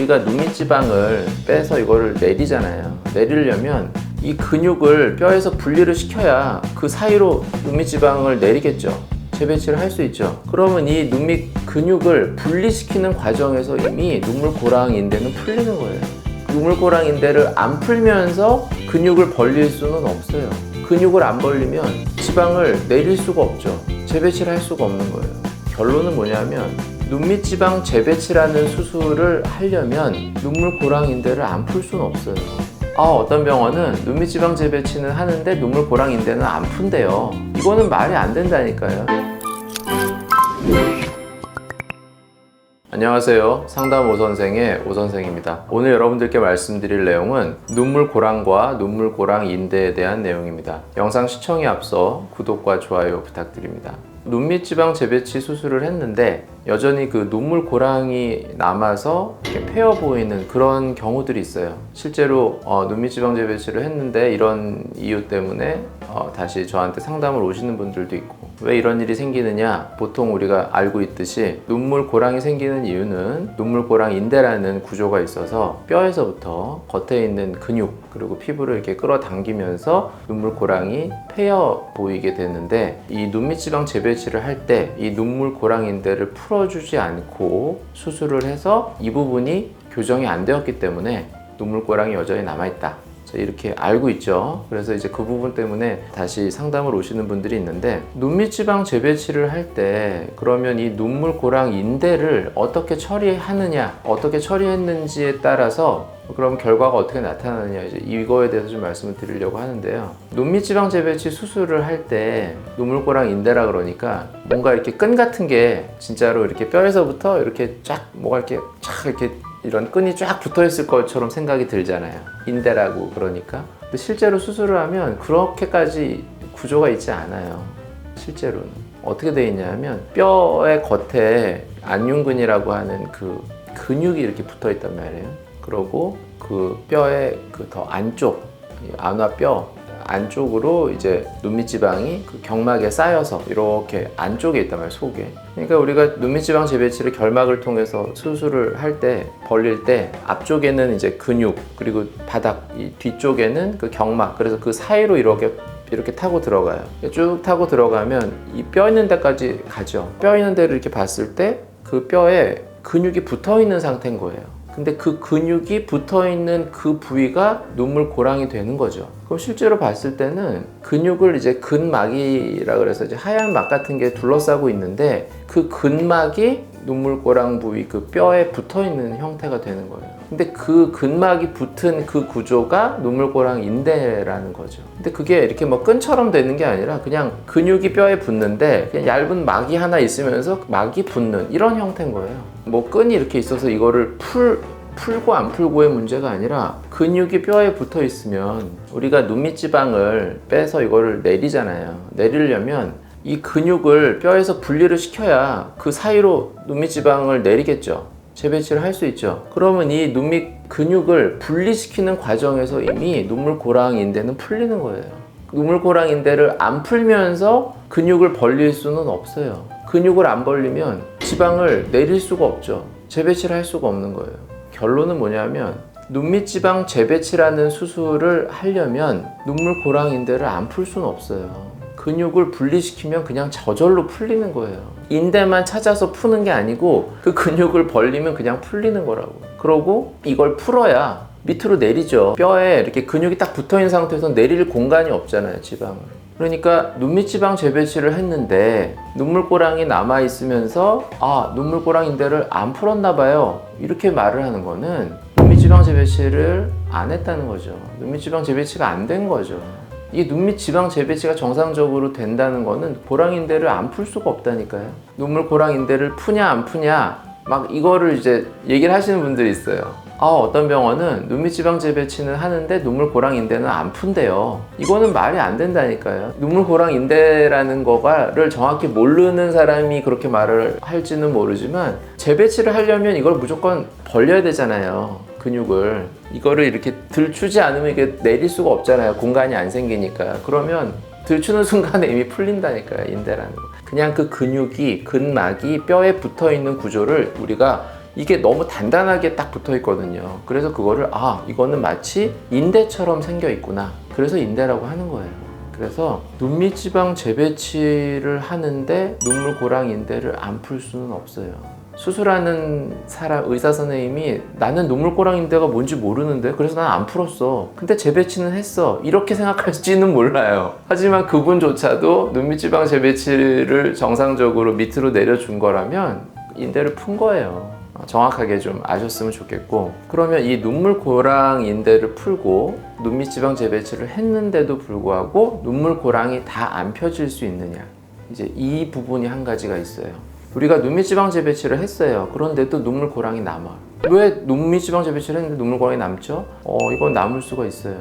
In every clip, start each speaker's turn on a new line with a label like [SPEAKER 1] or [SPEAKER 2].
[SPEAKER 1] 우리가 눈밑지방을 빼서 이거를 내리잖아요. 내리려면 이 근육을 뼈에서 분리를 시켜야 그 사이로 눈밑지방을 내리겠죠. 재배치를 할 수 있죠. 그러면 이 눈밑 근육을 분리시키는 과정에서 이미 눈물고랑 인대는 풀리는 거예요. 눈물고랑 인대를 안 풀면서 근육을 벌릴 수는 없어요. 근육을 안 벌리면 지방을 내릴 수가 없죠. 재배치를 할 수가 없는 거예요. 결론은 뭐냐면 눈밑지방 재배치라는 수술을 하려면 눈물고랑 인대를 안 풀 수는 없어요. 어떤 병원은 눈밑지방 재배치는 하는데 눈물고랑 인대는 안 푼대요. 이거는 말이 안 된다니까요. 안녕하세요. 상담 오선생의 오선생입니다. 오늘 여러분들께 말씀드릴 내용은 눈물고랑과 눈물고랑 인대에 대한 내용입니다. 영상 시청에 앞서 구독과 좋아요 부탁드립니다. 눈밑지방 재배치 수술을 했는데 여전히 그 눈물고랑이 남아서 이렇게 패여 보이는 그런 경우들이 있어요. 실제로 눈밑지방 재배치를 했는데 이런 이유 때문에 다시 저한테 상담을 오시는 분들도 있고, 왜 이런 일이 생기느냐, 보통 우리가 알고 있듯이 눈물고랑이 생기는 이유는 눈물고랑 인대라는 구조가 있어서 뼈에서부터 겉에 있는 근육 그리고 피부를 이렇게 끌어당기면서 눈물고랑이 패여 보이게 되는데, 이 눈밑지방 재배치를 할 때 이 눈물고랑 인대를 풀어주지 않고 수술을 해서 이 부분이 교정이 안 되었기 때문에 눈물고랑이 여전히 남아있다, 이렇게 알고 있죠. 그래서 이제 그 부분 때문에 다시 상담을 오시는 분들이 있는데, 눈밑지방 재배치를 할 때 그러면 이 눈물고랑 인대를 어떻게 처리하느냐, 어떻게 처리했는지에 따라서 그럼 결과가 어떻게 나타나느냐, 이거에 대해서 좀 말씀을 드리려고 하는데요. 눈밑지방 재배치 수술을 할 때 눈물고랑 인대라 그러니까 뭔가 이렇게 끈 같은 게 진짜로 이렇게 뼈에서부터 이렇게 쫙 뭐가 이렇게 쫙 이렇게 이런 끈이 쫙 붙어 있을 것처럼 생각이 들잖아요. 인대라고 그러니까. 근데 실제로 수술을 하면 그렇게까지 구조가 있지 않아요. 실제로는 어떻게 되어 있냐면 뼈의 겉에 안윤근이라고 하는 그 근육이 이렇게 붙어 있단 말이에요. 그리고 그 뼈의 그 더 안쪽, 안화뼈 안쪽으로 이제 눈밑지방이 그 경막에 쌓여서 이렇게 안쪽에 있단 말이에요, 속에. 그러니까 우리가 눈밑지방 재배치를 결막을 통해서 수술을 할 때, 벌릴 때 앞쪽에는 이제 근육, 그리고 바닥, 이 뒤쪽에는 그 경막, 그래서 그 사이로 이렇게 타고 들어가요. 쭉 타고 들어가면 이 뼈 있는 데까지 가죠. 뼈 있는 데를 이렇게 봤을 때 그 뼈에 근육이 붙어 있는 상태인 거예요. 근데 그 근육이 붙어있는 그 부위가 눈물고랑이 되는 거죠. 그럼 실제로 봤을 때는 근육을 이제 근막이라 그래서 이제 하얀 막 같은 게 둘러싸고 있는데, 그 근막이 눈물고랑 부위 그 뼈에 붙어있는 형태가 되는 거예요. 근데 그 근막이 붙은 그 구조가 눈물고랑 인대라는 거죠. 근데 그게 이렇게 뭐 끈처럼 되는 게 아니라 그냥 근육이 뼈에 붙는데 그냥 얇은 막이 하나 있으면서 막이 붙는 이런 형태인 거예요. 뭐 끈이 이렇게 있어서 이거를 풀고 안 풀고의 문제가 아니라, 근육이 뼈에 붙어 있으면 우리가 눈밑지방을 빼서 이거를 내리잖아요. 내리려면 이 근육을 뼈에서 분리를 시켜야 그 사이로 눈밑지방을 내리겠죠. 재배치를 할 수 있죠. 그러면 이 눈밑 근육을 분리시키는 과정에서 이미 눈물고랑 인대는 풀리는 거예요. 눈물고랑 인대를 안 풀면서 근육을 벌릴 수는 없어요. 근육을 안 벌리면 지방을 내릴 수가 없죠. 재배치를 할 수가 없는 거예요. 결론은 뭐냐면 눈밑지방 재배치라는 수술을 하려면 눈물고랑 인대를 안 풀 수는 없어요. 근육을 분리시키면 그냥 저절로 풀리는 거예요. 인대만 찾아서 푸는 게 아니고 그 근육을 벌리면 그냥 풀리는 거라고. 그러고 이걸 풀어야 밑으로 내리죠. 뼈에 이렇게 근육이 딱 붙어있는 상태에서 내릴 공간이 없잖아요, 지방을. 그러니까 눈밑지방 재배치를 했는데 눈물고랑이 남아있으면서 눈물고랑 인대를 안 풀었나 봐요, 이렇게 말을 하는 거는 눈밑지방 재배치를 안 했다는 거죠. 눈밑지방 재배치가 안 된 거죠. 이 눈밑지방 재배치가 정상적으로 된다는 거는 고랑인대를 안 풀 수가 없다니까요. 눈물고랑인대를 푸냐 안 푸냐 막 이거를 이제 얘기를 하시는 분들이 있어요. 어떤 병원은 눈밑지방 재배치는 하는데 눈물고랑인대는 안 푼대요. 이거는 말이 안 된다니까요. 눈물고랑인대라는 거를 정확히 모르는 사람이 그렇게 말을 할지는 모르지만, 재배치를 하려면 이걸 무조건 벌려야 되잖아요, 근육을. 이거를 이렇게 들추지 않으면 이게 내릴 수가 없잖아요, 공간이 안 생기니까. 그러면 들추는 순간에 이미 풀린다니까요, 인대라는 거. 그냥 그 근육이, 근막이 뼈에 붙어 있는 구조를 우리가 이게 너무 단단하게 딱 붙어 있거든요. 그래서 그거를 이거는 마치 인대처럼 생겨 있구나. 그래서 인대라고 하는 거예요. 그래서 눈밑지방 재배치를 하는데 눈물고랑 인대를 안 풀 수는 없어요. 수술하는 사람, 의사 선생님이 나는 눈물고랑 인대가 뭔지 모르는데 그래서 난 안 풀었어. 근데 재배치는 했어. 이렇게 생각할지는 몰라요. 하지만 그분조차도 눈밑지방 재배치를 정상적으로 밑으로 내려준 거라면 인대를 푼 거예요. 정확하게 좀 아셨으면 좋겠고, 그러면 이 눈물고랑 인대를 풀고 눈밑지방 재배치를 했는데도 불구하고 눈물고랑이 다 안 펴질 수 있느냐, 이제 이 부분이 한 가지가 있어요. 우리가 눈밑지방 재배치를 했어요. 그런데도 눈물고랑이 남아. 왜 눈밑지방 재배치를 했는데 눈물고랑이 남죠? 이건 남을 수가 있어요.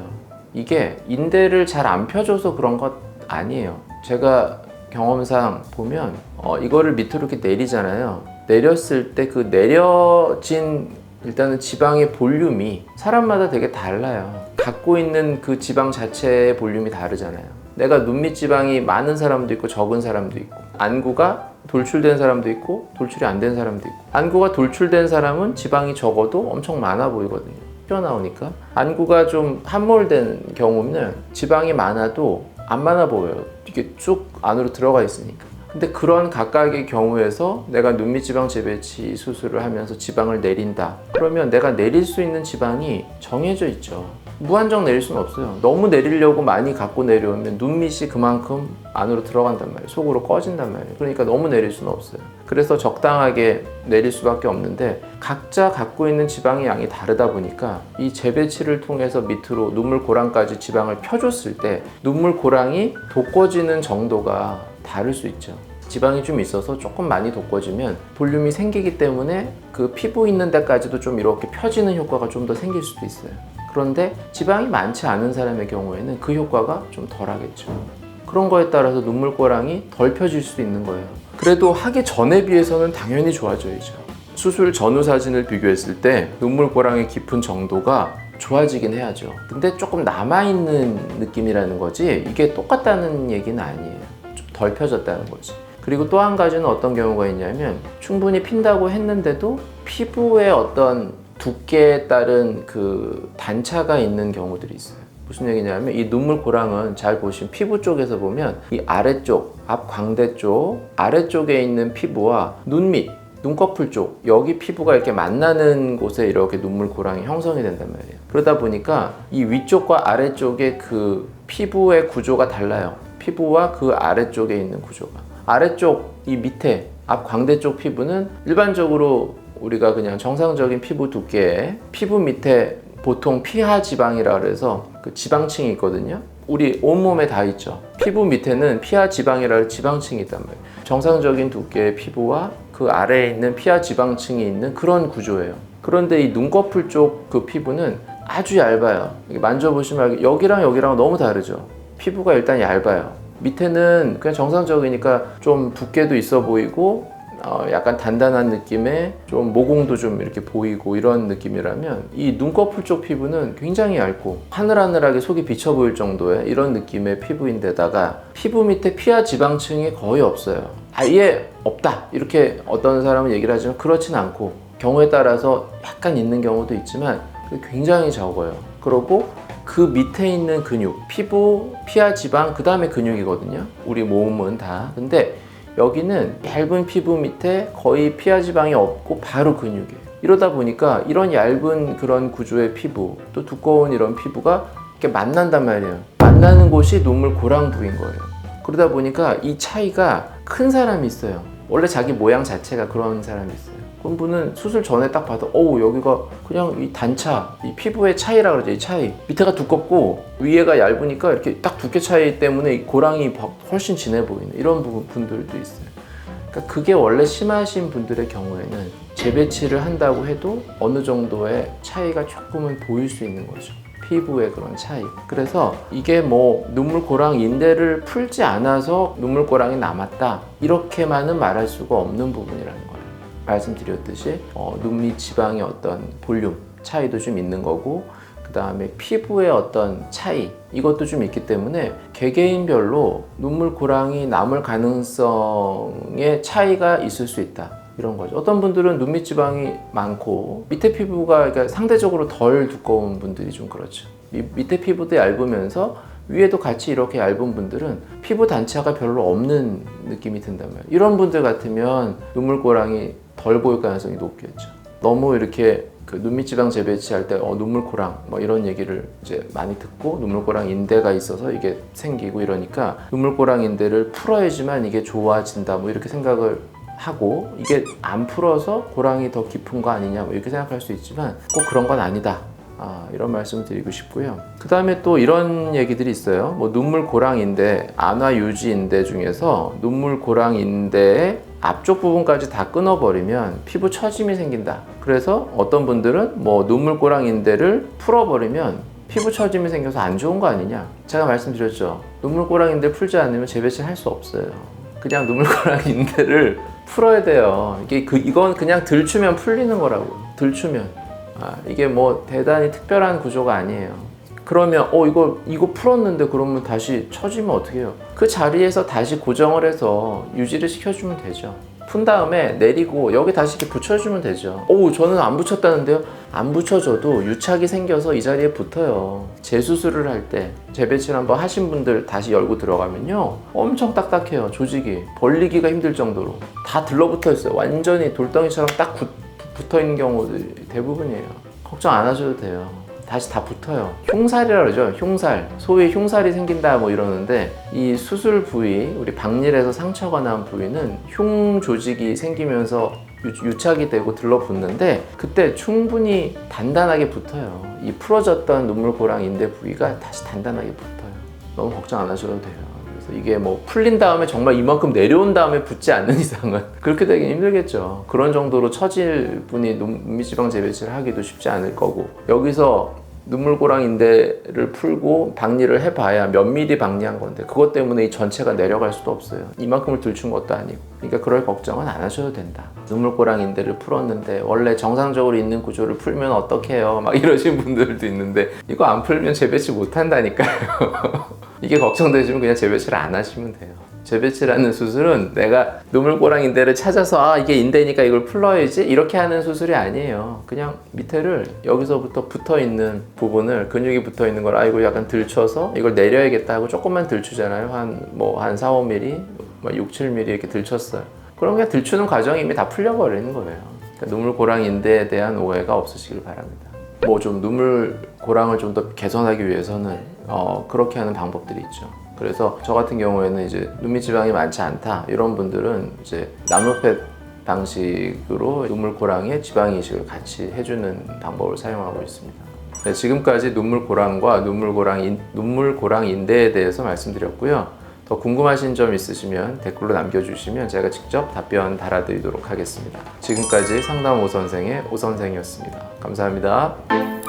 [SPEAKER 1] 이게 인대를 잘 안 펴줘서 그런 것 아니에요. 제가 경험상 보면 이거를 밑으로 이렇게 내리잖아요. 내렸을 때 그 내려진 일단은 지방의 볼륨이 사람마다 되게 달라요. 갖고 있는 그 지방 자체의 볼륨이 다르잖아요. 내가 눈밑 지방이 많은 사람도 있고 적은 사람도 있고, 안구가 돌출된 사람도 있고 돌출이 안 된 사람도 있고, 안구가 돌출된 사람은 지방이 적어도 엄청 많아 보이거든요. 튀어나오니까. 안구가 좀 함몰된 경우는 지방이 많아도 안 많아 보여요. 이게 쭉 안으로 들어가 있으니까. 근데 그런 각각의 경우에서 내가 눈밑지방 재배치 수술을 하면서 지방을 내린다. 그러면 내가 내릴 수 있는 지방이 정해져 있죠. 무한정 내릴 수는 없어요. 너무 내리려고 많이 갖고 내려오면 눈밑이 그만큼 안으로 들어간단 말이에요. 속으로 꺼진단 말이에요. 그러니까 너무 내릴 수는 없어요. 그래서 적당하게 내릴 수밖에 없는데, 각자 갖고 있는 지방의 양이 다르다 보니까 이 재배치를 통해서 밑으로 눈물고랑까지 지방을 펴줬을 때 눈물고랑이 돋궈지는 정도가 다를 수 있죠. 지방이 좀 있어서 조금 많이 돋궈지면 볼륨이 생기기 때문에 그 피부 있는 데까지도 좀 이렇게 펴지는 효과가 좀 더 생길 수도 있어요. 그런데 지방이 많지 않은 사람의 경우에는 그 효과가 좀 덜하겠죠. 그런 거에 따라서 눈물고랑이 덜 펴질 수도 있는 거예요. 그래도 하기 전에 비해서는 당연히 좋아져야죠. 수술 전후 사진을 비교했을 때 눈물고랑의 깊은 정도가 좋아지긴 해야죠. 근데 조금 남아있는 느낌이라는 거지 이게 똑같다는 얘기는 아니에요. 좀 덜 펴졌다는 거지. 그리고 또 한 가지는 어떤 경우가 있냐면, 충분히 핀다고 했는데도 피부에 어떤 두께에 따른 그 단차가 있는 경우들이 있어요. 무슨 얘기냐면, 이 눈물고랑은 잘 보시면 피부 쪽에서 보면 이 아래쪽, 앞 광대 쪽 아래쪽에 있는 피부와 눈밑, 눈꺼풀 쪽, 여기 피부가 이렇게 만나는 곳에 이렇게 눈물고랑이 형성이 된단 말이에요. 그러다 보니까 이 위쪽과 아래쪽의 그 피부의 구조가 달라요. 피부와 그 아래쪽에 있는 구조가. 아래쪽 이 밑에 앞 광대 쪽 피부는 일반적으로 우리가 그냥 정상적인 피부 두께에 피부 밑에 보통 피하 지방이라 그래서 그 지방층이 있거든요. 우리 온몸에 다 있죠. 피부 밑에는 피하 지방이라는 지방층이 있단 말이에요. 정상적인 두께의 피부와 그 아래에 있는 피하 지방층이 있는 그런 구조예요. 그런데 이 눈꺼풀 쪽 그 피부는 아주 얇아요. 만져보시면 여기랑 여기랑 너무 다르죠. 피부가 일단 얇아요. 밑에는 그냥 정상적이니까 좀 두께도 있어 보이고 약간 단단한 느낌의 좀 모공도 좀 이렇게 보이고 이런 느낌이라면, 이 눈꺼풀 쪽 피부는 굉장히 얇고 하늘하늘하게 속이 비쳐 보일 정도의 이런 느낌의 피부인데다가 피부 밑에 피하 지방층이 거의 없어요. 아예 없다 이렇게 어떤 사람은 얘기를 하지만 그렇진 않고, 경우에 따라서 약간 있는 경우도 있지만 굉장히 적어요. 그리고 그 밑에 있는 근육, 피부, 피하 지방, 그 다음에 근육이거든요. 우리 몸은 다. 근데 여기는 얇은 피부 밑에 거의 피하 지방이 없고 바로 근육이에요. 이러다 보니까 이런 얇은 그런 구조의 피부, 또 두꺼운 이런 피부가 이렇게 만난단 말이에요. 만나는 곳이 눈물고랑 부위인 거예요. 그러다 보니까 이 차이가 큰 사람이 있어요. 원래 자기 모양 자체가 그런 사람이 있어요. 그런 분은 수술 전에 딱 봐도 여기가 그냥 이 단차, 이 피부의 차이라 그러죠. 이 차이. 밑에가 두껍고 위에가 얇으니까 이렇게 딱 두께 차이 때문에 이 고랑이 훨씬 진해 보이는 이런 분들도 있어요. 그러니까 그게 원래 심하신 분들의 경우에는 재배치를 한다고 해도 어느 정도의 차이가 조금은 보일 수 있는 거죠. 피부의 그런 차이. 그래서 이게 뭐 눈물고랑 인대를 풀지 않아서 눈물고랑이 남았다 이렇게만은 말할 수가 없는 부분이라는 거예요. 말씀드렸듯이 눈밑 지방의 어떤 볼륨 차이도 좀 있는 거고, 그 다음에 피부의 어떤 차이 이것도 좀 있기 때문에 개개인별로 눈물고랑이 남을 가능성의 차이가 있을 수 있다. 이런 거죠. 어떤 분들은 눈 밑 지방이 많고 밑에 피부가 그러니까 상대적으로 덜 두꺼운 분들이 좀 그렇죠. 밑에 피부도 얇으면서 위에도 같이 이렇게 얇은 분들은 피부 단차가 별로 없는 느낌이 든단 말이에요. 이런 분들 같으면 눈물고랑이 덜 보일 가능성이 높겠죠. 너무 이렇게 그 눈밑 지방 재배치할 때 눈물고랑 뭐 이런 얘기를 이제 많이 듣고 눈물고랑 인대가 있어서 이게 생기고 이러니까 눈물고랑 인대를 풀어야지만 이게 좋아진다 뭐 이렇게 생각을 하고 이게 안 풀어서 고랑이 더 깊은 거 아니냐 뭐 이렇게 생각할 수 있지만 꼭 그런 건 아니다. 이런 말씀을 드리고 싶고요. 그 다음에 또 이런 얘기들이 있어요. 뭐 눈물 고랑 인대, 안화 유지 인대 중에서 눈물 고랑 인대의 앞쪽 부분까지 다 끊어버리면 피부 처짐이 생긴다. 그래서 어떤 분들은 뭐 눈물 고랑 인대를 풀어버리면 피부 처짐이 생겨서 안 좋은 거 아니냐. 제가 말씀드렸죠. 눈물 고랑 인대 풀지 않으면 재배치를 할 수 없어요. 그냥 눈물 고랑 인대를 풀어야 돼요. 이건 그냥 들추면 풀리는 거라고. 들추면. 이게 뭐 대단히 특별한 구조가 아니에요. 그러면 이거 풀었는데 그러면 다시 처지면 어떻게 해요? 그 자리에서 다시 고정을 해서 유지를 시켜주면 되죠. 푼 다음에 내리고 여기 다시 이렇게 붙여주면 되죠. 저는 안 붙였다는데요? 안 붙여줘도 유착이 생겨서 이 자리에 붙어요. 재수술을 할 때 재배치를 한번 하신 분들 다시 열고 들어가면요 엄청 딱딱해요. 조직이 벌리기가 힘들 정도로 다 들러붙어 있어요. 완전히 돌덩이처럼 딱 붙어있는 경우들이 대부분이에요. 걱정 안 하셔도 돼요. 다시 다 붙어요. 흉살이라고 그러죠. 흉살. 소위 흉살이 생긴다 뭐 이러는데 이 수술 부위, 우리 박일에서 상처가 난 부위는 흉 조직이 생기면서 유착이 되고 들러붙는데 그때 충분히 단단하게 붙어요. 이 풀어졌던 눈물고랑 인대 부위가 다시 단단하게 붙어요. 너무 걱정 안 하셔도 돼요. 이게 뭐 풀린 다음에 정말 이만큼 내려온 다음에 붙지 않는 이상은 그렇게 되긴 힘들겠죠. 그런 정도로 처질 분이 눈밑지방 재배치를 하기도 쉽지 않을 거고 여기서 눈물고랑 인대를 풀고 박리를 해봐야 몇 미리 박리한 건데 그것 때문에 이 전체가 내려갈 수도 없어요. 이만큼을 들춘 것도 아니고 그러니까 그럴 걱정은 안 하셔도 된다. 눈물고랑 인대를 풀었는데 원래 정상적으로 있는 구조를 풀면 어떡해요 막 이러신 분들도 있는데 이거 안 풀면 재배치 못 한다니까요. 이게 걱정되시면 그냥 재배치를 안 하시면 돼요. 재배치라는 수술은 내가 눈물고랑 인대를 찾아서 이게 인대니까 이걸 풀어야지 이렇게 하는 수술이 아니에요. 그냥 밑에를 여기서부터 붙어있는 부분을 근육이 붙어있는 걸 이거 약간 들쳐서 이걸 내려야겠다 하고 조금만 들추잖아요. 한 4, 5mm, 6, 7mm 이렇게 들쳤어요. 그럼 그냥 들추는 과정이 이미 다 풀려버리는 거예요. 그러니까 눈물고랑 인대에 대한 오해가 없으시길 바랍니다. 뭐 좀 눈물고랑을 좀 더 개선하기 위해서는 그렇게 하는 방법들이 있죠. 그래서 저 같은 경우에는 이제 눈밑 지방이 많지 않다 이런 분들은 이제 나노펫 방식으로 눈물고랑에 지방 이식을 같이 해주는 방법을 사용하고 있습니다. 네, 지금까지 눈물고랑과 눈물고랑 인대에 대해서 말씀드렸고요. 더 궁금하신 점 있으시면 댓글로 남겨주시면 제가 직접 답변 달아드리도록 하겠습니다. 지금까지 상담 오선생의 오선생이었습니다. 감사합니다.